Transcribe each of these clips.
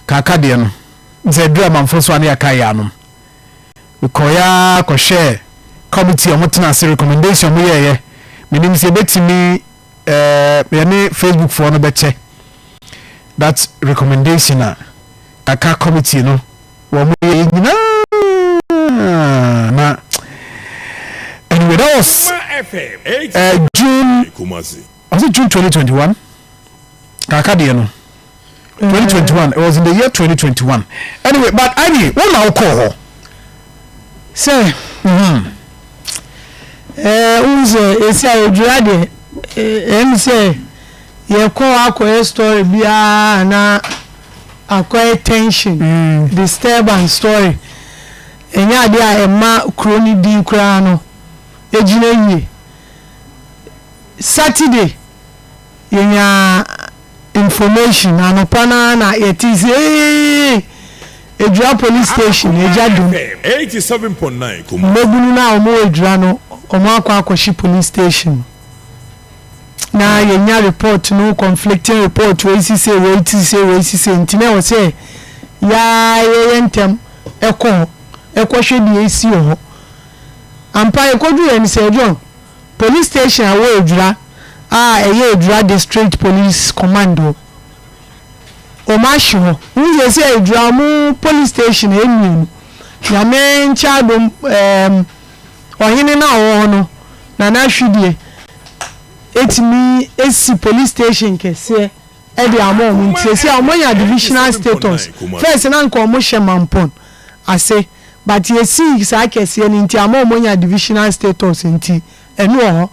kaka de no nse drama mfoso ane akaya no koya ko share committee omotena se recommendation mo ye menim se betimi me Facebook for no beche that recommendation kaka committee no wo mo ye nyina na anyway that was June was it June 2021 kaka de no 2021 it was in the year 2021 anyway but anyway what now call say unze esi Ejura de say ye call akwa story bia na akwa tension disturbance story enya de a ema kroni di kura no ejina yie Saturday yenya information anopana na yetize Ejura police station ejadum 87.9 mebunu na omo Ejura no omo akwakoshi police station na yenya report no conflicting report we see say ntine wo say ya yentem ekohwe di esi ho ampa ekodu yen say John police station awo Ejura Ejura District Police Commando o masho nje say Ejura mu police station enu ya men chadom ohine na wo no na hwidie etimi esi police station kese e de amon nti say amonya divisional status first na nko mo shemampon ase but yesi sa kese ni nti amonya divisional status nti enu ho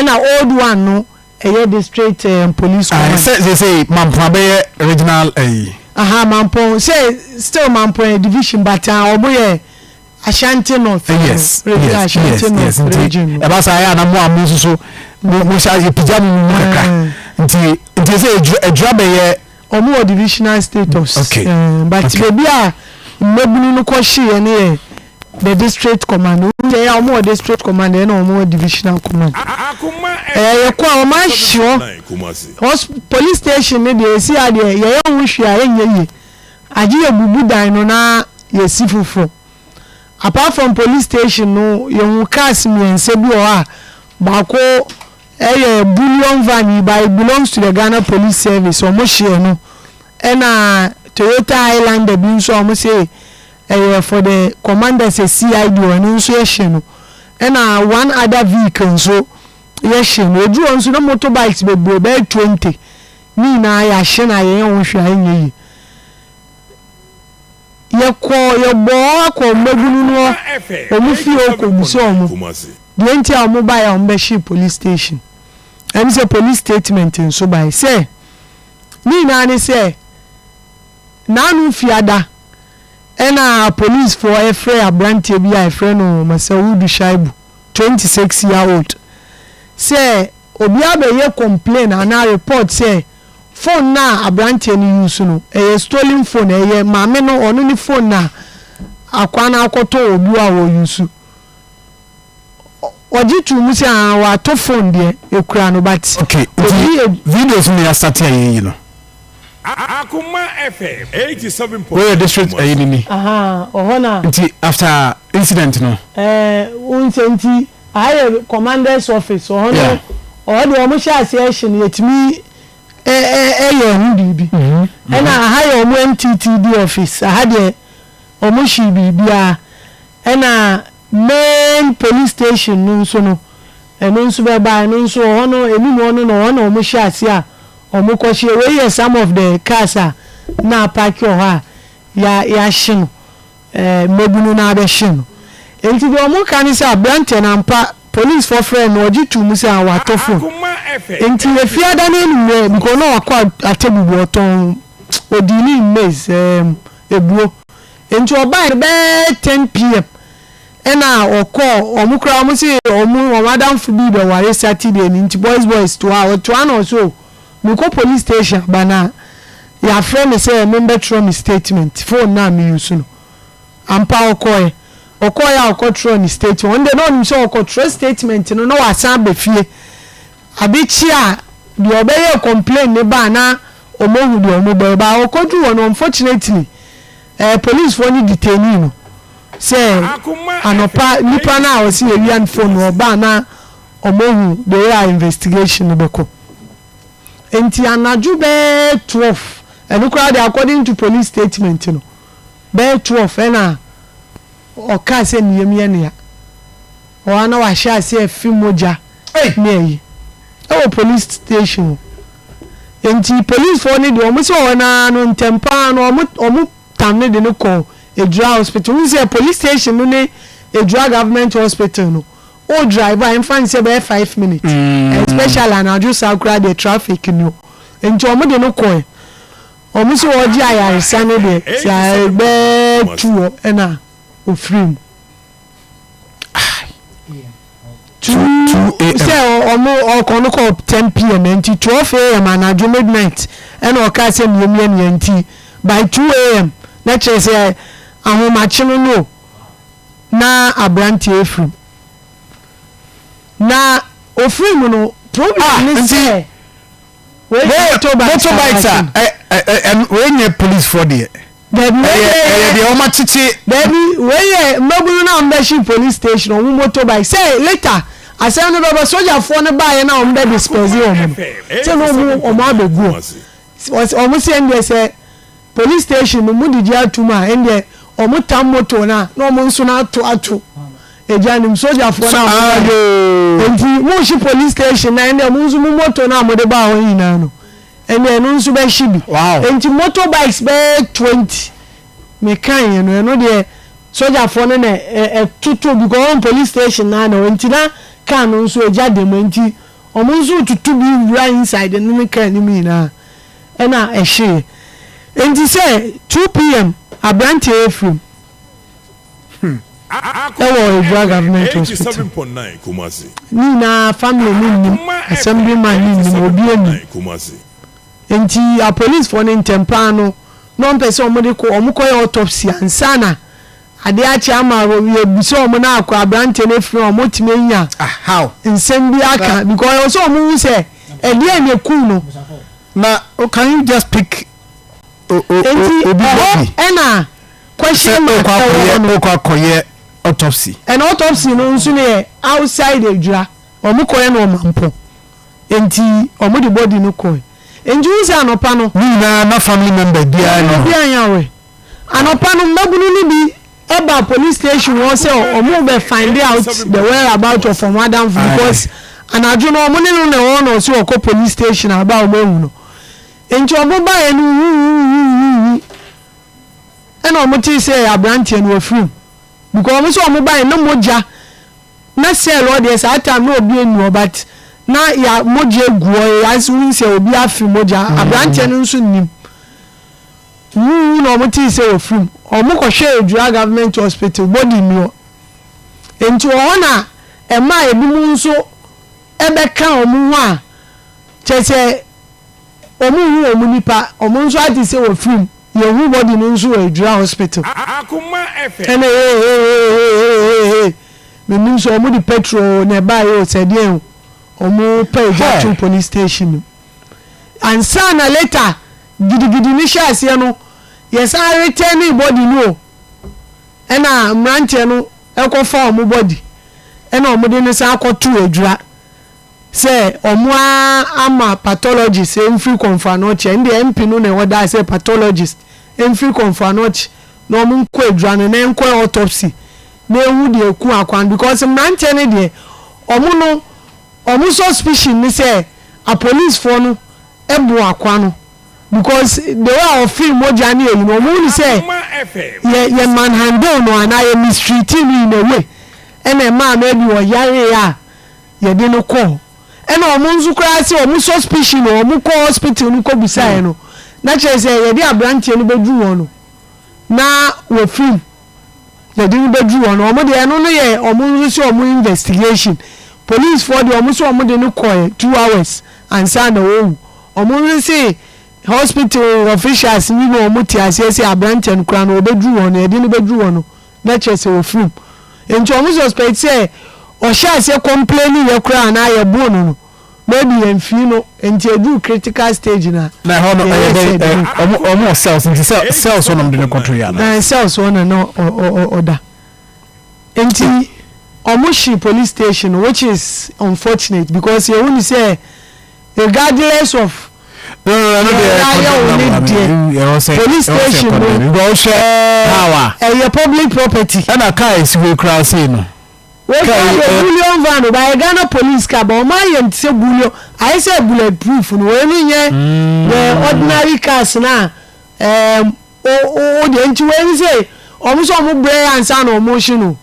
na old one no eye district police command say mampon be regional mampon say still mampon division but oboye Ashanti North yes Ashanti North region e ba sa ya na mo amusu so mo sha epijam mu kaka nti say Ejura be ye omo divisional status okay. But baby a mebunu no ko hye ne the district command they are more district command and more divisional command ye kwa o ma hyo police station ne dey see ade ye hu hwia yenye aje ebubu dan no na ye sifufo apart from police station no ye hu cars miense bi o a bako bullion van by belongs to the Ghana Police Service o mo hye no na Toyota Highlander bi so o mo say for the commanders a CID one so ye no na one other vehicle so ye no edu on so no motorbikes be 20 ni na ya hye na ye ho hwa yenye ye bo akọ magunu no omu fi okobuso omu de nti a omu ba ya ombe police station em say police statement nso by say ni na ni say nanu fiada ena police for efre abrantie bi a efre no Masawudu Shaibu 26 year old say obi abaye complain ana report say phone na abrantie ni use no stolen phone maame no onu ni phone na akwana akoto obi a wo use ojitu mu say wa to phone de ekura no but okay videos me ya start here you know Akoma FM 87. Where district are you ni ohona nti after incident no unsenti aye commander's office ohona o de omo sha association yetimi yo hudibi na hire omo MTTD office ahade omo shi bibia na main police station no so no eno nso be ba no nso hono enimu ono no hono omo sha asia omo kwashi we some of the cars na park ho ya hye mebunu na be hye no enti de omo kan say abrante na mpa police for friend no ojitu mu say awatofo enti e fiada na enu because no akwa atebubu oton odini maize ebuo enti oba be 10 pm ena okọ omukra omu say omu madam fubi be ware Saturday enti boys to na so we go police station bana ya friend say member throw me statement phone na me use no ampa okoye throw me statement one day no me so throw statement no wasan be fie abichi a de obeye complain ne ba na omo hu de omo ba okodu won unfortunately police for ni detainee no say anopa nipa na o si ewian phone o ba na omo hu the investigation beko enti anaju be 12 enu crowd according to police statement no be 12 na o ka se niyemye ne ya o ana wa sha se afi moja ne yi police station enti police for ni de omo se o na no ntempa no omo tamne de no ko Ejura hospital we say police station no ne Ejura government hospital no o driver in fan say be 5 minutes especially and aju sakura the traffic no enti omo de no ko omo se o ji ayaresa no de say be tuo na ofrim 2 say omo okono ko 10 pm enti 12 am and aju midnight and o ka say miemie enti by 2 am na che say ahomachi no na abranti efrim na ofrim no problem ni say we motorbike we police for there the omatiti we mabulu na ombeshi police station o motorbike say later ase no baba soldier for no buy na ombe disperse o say no o ma begu o mo say ndie say police station mu didi atuma ende omo tam moto na omo nso na ato ejanim soldier for na enti mu shi police station na ende mu nso mu moto na mo de ba ho yina no ende no nso be shibi enti motorbikes be 20 me kan ye no de soldier for na tutu because police station na enti na kan no nso ejade mo enti omo nso tutu bi right inside no kan ni mi na na ehye enti say 2 pm abranti efrim Ejura government hospital 87.9 Kumasi ni na family ni assemblyman ni obi eni enti a police for ni ntempa no no mpese omode ko omuko autopsy ansana ade achi ama we biso omo na akwa abranti na efrim omotime nya how nsem bi aka because also omo say ede ene ku no na can you just pick ena question mark autopsy and autopsy no nso ne outside Ejura omukoye no mampo enti omudi body no koy enju se anopa no na family member dia no dia yawe anopa no mbabunu ni bi eba police station won say omu be find out the whereabouts of madam because anaju no omu ne no won no so ko police station aba omu no enti omu ba enu ena omu ti say abrantie no afrim because omu so omu ba no moja na sell all this at time no obi enu but na ya moja guo as we say obi afi moja abrantie no nso nim no omu ti say afrim omu ko hwe Ejura government hospital body mi enti ona ema ebi mu nso ebeka omu ho a chese omu hu omu nipa omu nso ati say afrim ye hu body no nso Ejura hospital Akoma FM me so omu di petrol na ba yo sedie omu pay to police station and sana later gidigidi ni shase no yes I return body no ena mranche no ekofa omu body ena omu de ne sa akoto Ejura say omu ama pathologist free confirmation and the MP no na order say pathologist free confirmation no omu ko Ejura na enko autopsy na ehu de eku akwan because mranche ne de omu no omu suspicion ni say a police for no ebu akwan no because the way of film moja ni eyi no omu ni say ye manhandle no ana ye mistreat ni in a way ena ma na bi wo yare ya ye de no call ena omu nzu kra say omu suspicion no omu ko hospital ni ko bisai no na che say ye de abrantie no bedu won no na wo film ye de bedu won no omu de eno no ye omu nzu say omu investigation police for the omu so omu de no call 2 hours and say na wo omu nzu say hospital officials ni no omu ti asese abrantie no kra no obedu won no ye de no bedu won no na che say wo film enti omu suspect say o sha say complaining ye kra na ye bone no baby and fino and you do critical stage na almost cells on the country cells one and no order and Omushi police station, which is unfortunate because you only say regardless of police station power your public property and a car is we crossing bullion van by Ghana police car but my and say bullion I say bulletproof no the ordinary cars na the entry when say almost omo brain and sound emotional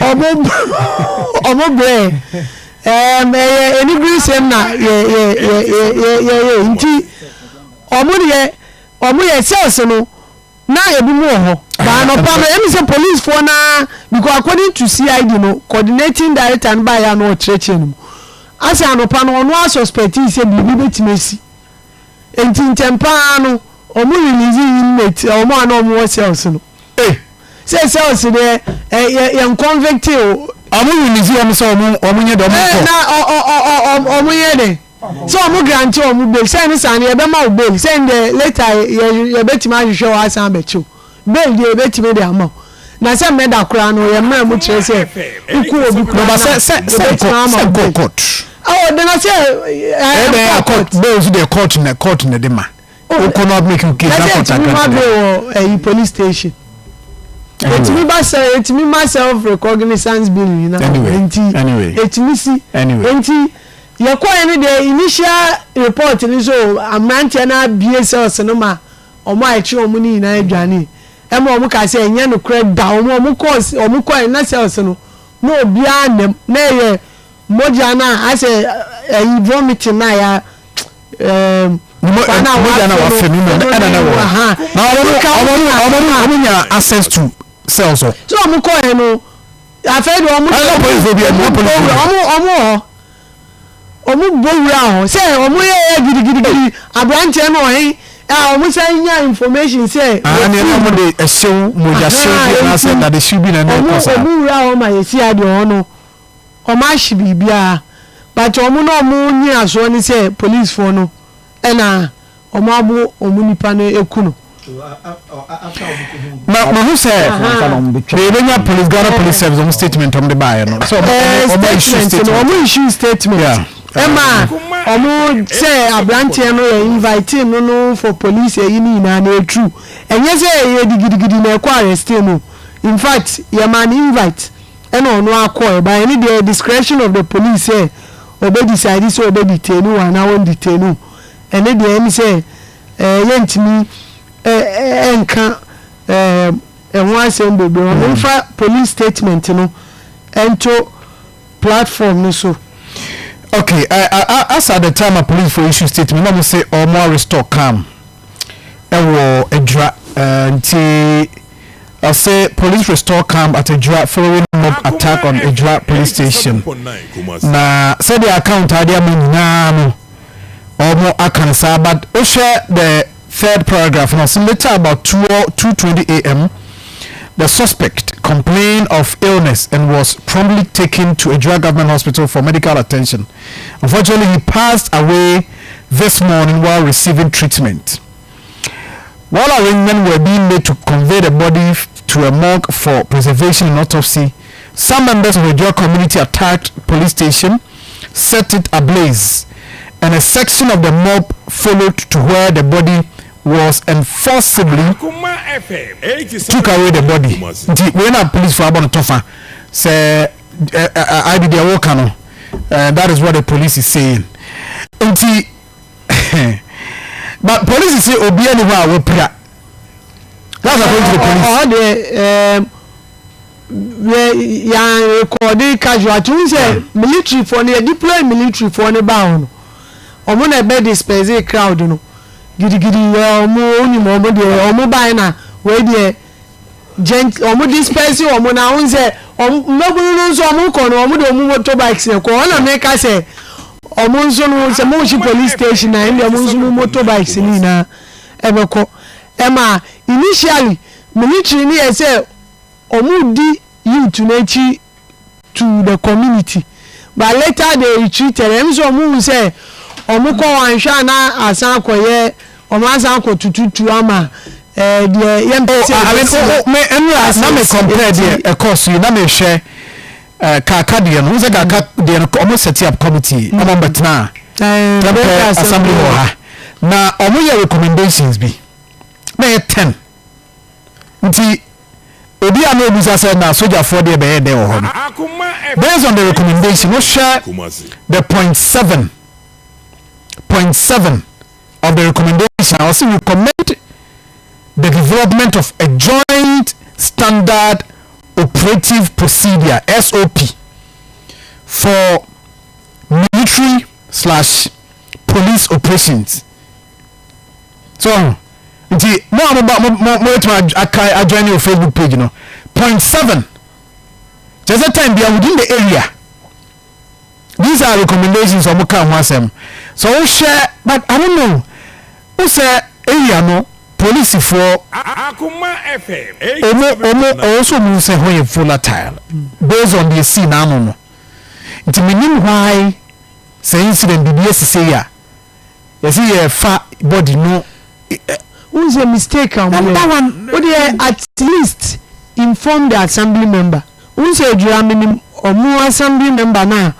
ọmọ brẹ ẹni green sẹm na nti ọmọ yẹ sales no na ebi mu wọ ba no pa no emi say police for na because according to CID no coordinating director and by ya no church no ase anopa no no suspect say bibi betimesi enti ntempa no ọmọ release inmate ọmọ ana ọmọ sales no say cells there yan convict o amu release am so omu nye do mo na omu ye de so omu grant omu bail say ni san ye be ma bail say the later ye betima hwehwe wa san be chu bail ye betime de ama na say me da kura no ye mra mu kire say uku obi kura na say court oh then I say court bail to the court na de ma o cannot make you case that court a police station. It's me myself recognizance bill, you know. Anyway. It's me see. Anyway. You call any the initial report and so I'm not na BSL cinema or my children in Johnny. And more can say, no credit down, or course, or more na sales no beyond them. Nay, Mojana, I say, vomiting my access to cells so I'm calling no I fed say gidi abrante no he omo say nya information say and no dey show moja show na say that they should be na no say omo wura o ma yesi ade ono omo ahye bibia but omo no omo nyi aso ni say police for no ena omo abo omo nipa no ekuno ma who say the police Ghana police service on statement from the buyer no so omo issue statement Emma omo say abrante no invite no for police e ni na true enye say e digidi na ekwa arrest no in fact your man invite and no akọ by any the discretion of the police say obe decide so obe detain one na won detain and the em say yentimi enka enwa asem bebe on fa police statement no ento platform no so okay as at the time a police for issue statement no say or more restore calm ewo Ejura nti I say police restore calm at Ejura following mob attack on Ejura police station na say the account adia nyina no omo akansa but o share the third paragraph now so later about 2:20 a.m. the suspect complained of illness and was promptly taken to Ejura Government Hospital for medical attention. Unfortunately, he passed away this morning while receiving treatment. While arrangements were being made to convey the body to a morgue for preservation and autopsy, some members of the Ejura community attacked police station, set it ablaze, and a section of the mob followed to where the body was and forcibly took away the body. When a police for about tougher say I be the worker no, that is what the police is saying. But police is say obi anywhere we pray. That's according to the police. All the recording casualty say military for the deploy military for the bound. Omo na be disperse a crowd no. Gidi omo onimo omo de omo buy na we de gent omo disperse omo na won say omo so omo ko no omo de omo motorbikes e ko na make say omo nso no say mo chi police station na ndi omo nso motorbikes ni na ebeko ema initially military ni say omo di youth na chi to the community but later they retreated em so mu say omuko wanhwa na asan koye omasan ko tututu ama de yem me enra na me compare the course you na me share kaka de no ze kaka de no almost set up committee omo betna assembly ho ha na omo your recommendations be na 10 nti obi a no obusa say na soldier for there be there ho based on the recommendation we share the point 7 of the recommendation I also recommend the development of a joint standard operative procedure SOP for military/police operations. So, nti mo I join your Facebook page, you know. Point 7. Just a time we are within the area. These are recommendations of Muka Mwasem. So we share, but I don't know. Who say area no police for Akoma FM. Also means say when volatile based on the scene no. It mean why say incident BBS say ya. You see a far body no. Who's a mistake on one? Would at least inform the assembly member? Who's a German or more assembly member now?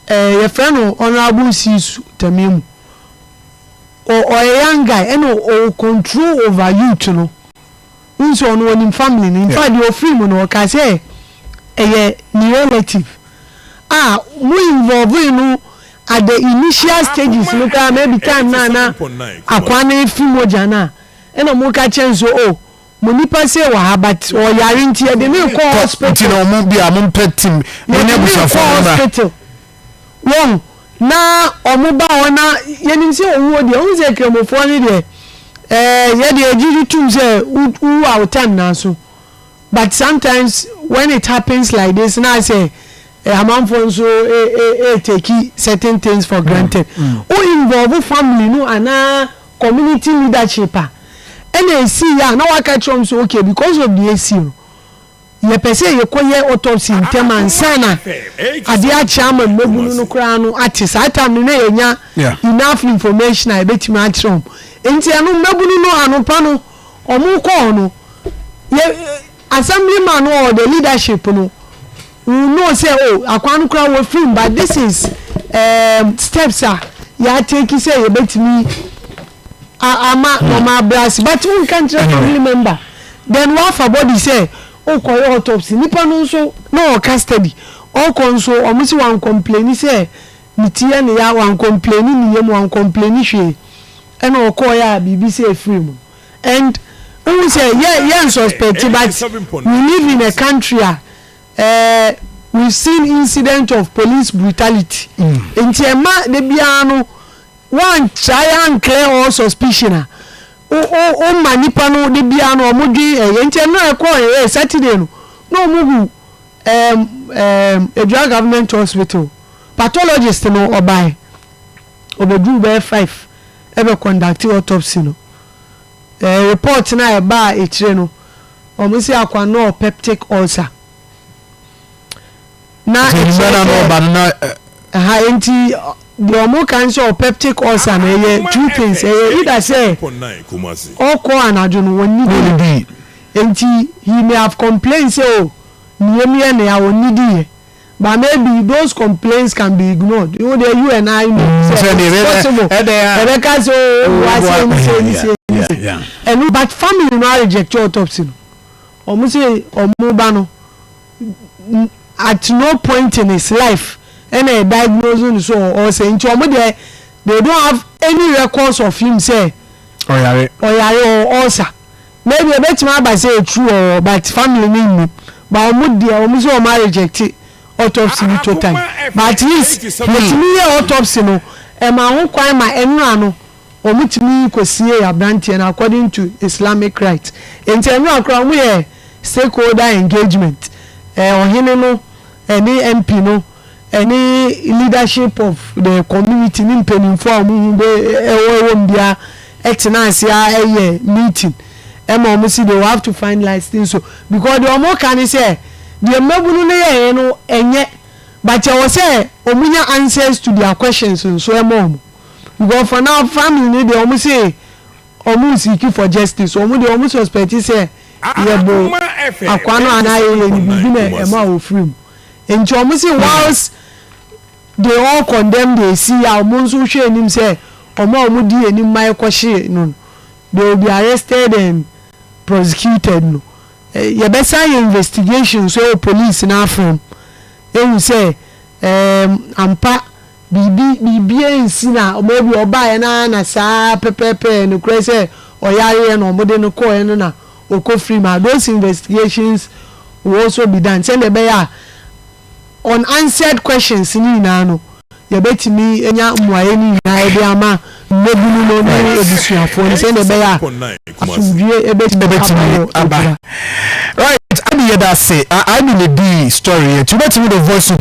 Your friend honorable sees Tamimu or a young guy and or control over you to know. Who's on one in family? In fact, your free mono can say a relative. We involve you at the initial stages. Look at maybe time na akwane fimo jana and a moka chance oh monipa say wa but or yarinti e dey call hospital no mo bia mo pet team hospital won na omuba ona yenim say owo de on say kremofo ni de ye de ejiri tum say u out time na so but sometimes when it happens like this na say a man for so take certain things for granted who involve family no and community leadership and they see ya na waka chom so okay because of the AC ye pese ye koye autopsy ntem ansana ade a chairman mebunu no kra no ati satam ne yenya enough information I bet me atrom enti anu mebunu no anopa no omu ko no ye assemblyman or the leadership no no say oh akwanu kra we film but this is steps ya take say you bet me ama normal brass but one can't family member then what for body say oh call autopsy nipa no so no custody all konso omusi wan complain say nitie ne ya wan complain ni yem wan complain hwe and o call ya BBC film and we say yeah suspect but we live in a country we've seen incident of police brutality enti ema de bia no one try and clear all suspicion o manipa no de bia no omudwi enti no e call Saturday no omugu Ejura government hospital pathologist no obai obedu be 5 ebe conduct autopsy no report na e ba e kire no omusi akwa no peptic ulcer na enti the omo can show peptic ulcer na ye two things either say or ko anadwo no woni di enti he may have complained say oh niemie na ya woni di but maybe those complaints can be ignored you and I know possible and but family no reject autopsy omo say omo ba no at no point in his life any diagnosis or say into they don't have any records of him say or ulcer maybe a bit by say true or but family name but omo reject autopsy to time but at least me autopsy no e ma ho kwan ma enra no omutimi kosie abrantie na according to Islamic rights enti enra akra mu ye stakeholder engagement ohene no any MP no any leadership of the community ni mpenimfo amu be ewo mbia etenanse a meeting omo see they have to finalize things so because the omo can say the mabunu na ye no enye but I was say omunya answers to their questions so mom because for now family they almost say almost seeking for justice almost suspect say yebo akwano anaye ni bibi na ema ofrim enti almost say whilst they all condemn they see almost so hwe enim say omo di enim mai kwhye no they will be arrested and prosecuted no ye be say investigation so police na from you say ampa bibi ensi na omobi oba na saa pepepe no kure say oyare no omode no ko eno na oko free ma those investigations will also be done send be ya unanswered questions ni na no ye betimi enya muaye ni na e be ama nebunu no na ebusuafo send be ya asumdue e betimi aba right I be that say I mean the story to bet me the voice